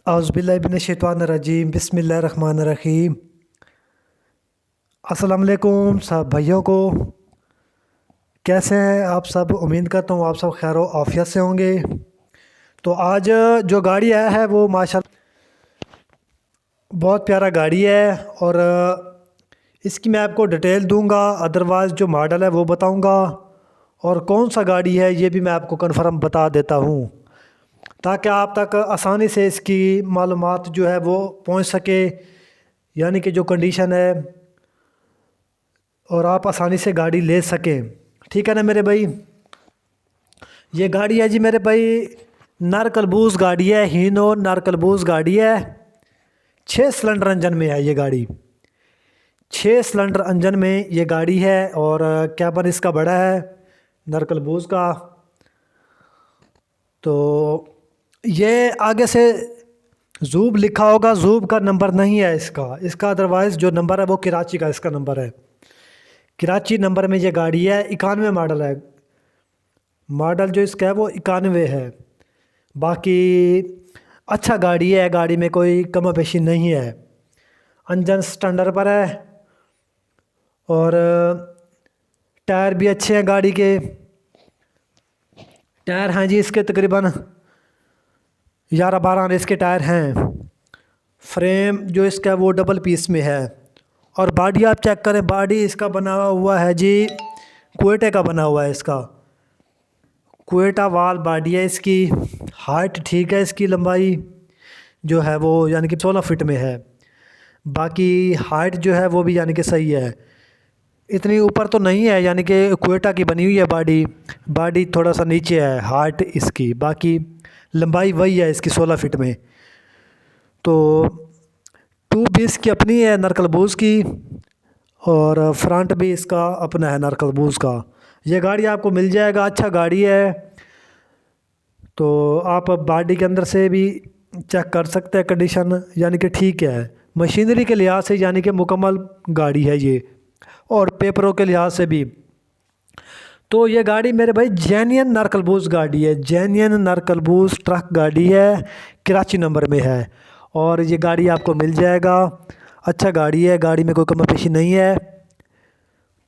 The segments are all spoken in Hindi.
औज़ुबिल्लाहिमिनश्शैतानिर्रजीम बिस्मिल्लाहिर्रहमानिर्रहीम। अस्सलाम वालेकुम सब भाइयों को। कैसे हैं आप सब? उम्मीद करता हूँ आप सब खैर आफियत से होंगे। तो आज जो गाड़ी आया है वो माशाल्लाह बहुत प्यारा गाड़ी है और इसकी मैं आपको डिटेल दूंगा। अदरवाइज़ जो मॉडल है वो बताऊंगा और कौन सा गाड़ी है ये भी मैं आपको कन्फर्म बता देता हूँ, ताकि आप तक आसानी से इसकी मालूमात जो है वो पहुंच सके, यानी कि जो कंडीशन है, और आप आसानी से गाड़ी ले सकें। ठीक है ना मेरे भाई? ये गाड़ी है जी मेरे भाई, नारकलबूस गाड़ी है, हीनो नारकलबूस गाड़ी है। 6 सिलेंडर इंजन में है ये गाड़ी। 6 सिलेंडर इंजन में ये गाड़ी है और कैबन इसका बड़ा है नारकलबूस का। तो ये आगे से जूब लिखा होगा, जूब का नंबर नहीं है इसका अदरवाइज़ जो नंबर है वो कराची का इसका नंबर है। कराची नंबर में ये गाड़ी है। 91 मॉडल है। मॉडल जो इसका है वो 91 है। बाकी अच्छा गाड़ी है, गाड़ी में कोई कमी पेशी नहीं है। इंजन स्टैंडर्ड पर है और टायर भी अच्छे हैं गाड़ी के। टायर हैं जी इसके तकरीबन 11-12 इसके टायर हैं। फ्रेम जो इसका वो डबल पीस में है और बॉडी आप चेक करें, बॉडी इसका बना हुआ है जी क्वेटा का बना हुआ है। इसका क्वेटा वाल बॉडी है इसकी। हाइट ठीक है, इसकी लंबाई जो है वो यानी कि 16 फीट में है। बाकी हाइट जो है वो भी यानी कि सही है, इतनी ऊपर तो नहीं है, यानी कि क्वेटा की बनी हुई है बॉडी थोड़ा सा नीचे है हाइट इसकी। बाकी लंबाई वही है इसकी 16 फीट में। तो 220 की अपनी है नारकलबूस की और फ्रंट भी इसका अपना है नारकलबूस का। ये गाड़ी आपको मिल जाएगा, अच्छा गाड़ी है। तो आप बॉडी के अंदर से भी चेक कर सकते हैं कंडीशन, यानी कि ठीक है। मशीनरी के लिहाज से यानी कि मुकम्मल गाड़ी है ये, और पेपरों के लिहाज से भी। तो ये गाड़ी मेरे भाई जेन्युइन नारकलबूस गाड़ी है, जेन्युइन नारकलबूस ट्रक गाड़ी है, कराची नंबर में है और ये गाड़ी आपको मिल जाएगा। अच्छा गाड़ी है, गाड़ी में कोई कमी पेशी नहीं है।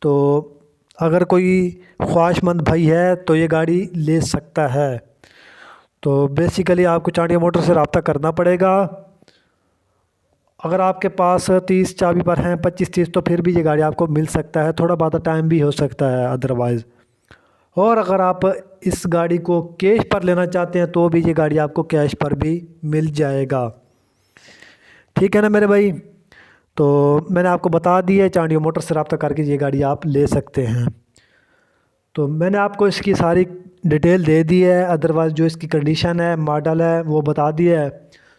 तो अगर कोई ख्वाहिशमंद भाई है तो ये गाड़ी ले सकता है। तो बेसिकली आपको चांडिया मोटर से रब्ता करना पड़ेगा। अगर आपके पास 30 चाबी पर हैं, 25-30, तो फिर भी ये गाड़ी आपको मिल सकता है। थोड़ा बहुत टाइम भी हो सकता है अदरवाइज़। और अगर आप इस गाड़ी को कैश पर लेना चाहते हैं तो भी ये गाड़ी आपको कैश पर भी मिल जाएगा। ठीक है ना मेरे भाई? तो मैंने आपको बता दिया है, चांडिया मोटर से रब्ता करके ये गाड़ी आप ले सकते हैं। तो मैंने आपको इसकी सारी डिटेल दे दी है, अदरवाइज़ जो इसकी कंडीशन है, मॉडल है, वो बता दिया है।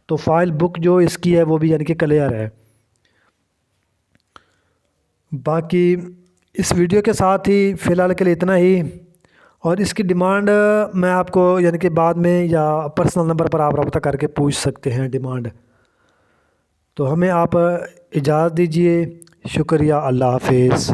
तो फाइल बुक जो इसकी है वो भी यानी कि क्लियर है। बाकी इस वीडियो के साथ ही फ़िलहाल के लिए इतना ही, और इसकी डिमांड मैं आपको यानी कि बाद में या पर्सनल नंबर पर आप रब्ता करके पूछ सकते हैं डिमांड। तो हमें आप इजाज़त दीजिए। शुक्रिया। अल्लाह हाफिज़।